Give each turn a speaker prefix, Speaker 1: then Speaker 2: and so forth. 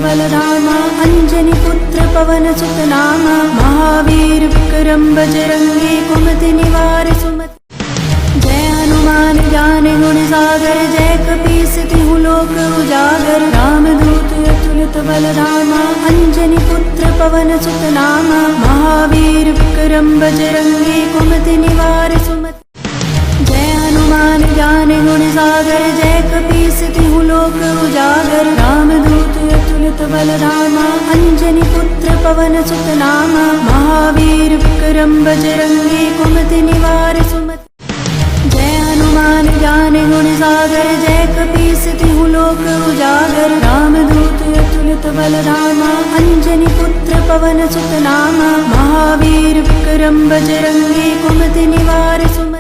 Speaker 1: बलरामा अंजनी पुत्र पवनसुत नामा महावीर विक्रम बजरंगी कुमति निवार सुमति। जय हनुमान ज्ञान गुण सागर जय कपीस तिहु लोक उजागर रामदूत अतुलित बलरामा अंजनी पुत्र पवनसुत नामा महावीर विक्रम बजरंगी कुमति निवार सुमति। जय हनुमान ज्ञान गुण सागर जय कपीस तिहु लोक उजागर रामदूत अतुलित बलरामा अंजनी पुत्र पवनसुत नामा महावीर विक्रम बजरंगी कुमति निवार सुमति। जय हनुमान ज्ञान गुण सागर जय कपीस तिहु लोक उजागर रामदूत अतुलित बलरामा अंजनी पुत्र पवनसुत नामा महावीर विक्रम बजरंगी कुमति निवार सुमति।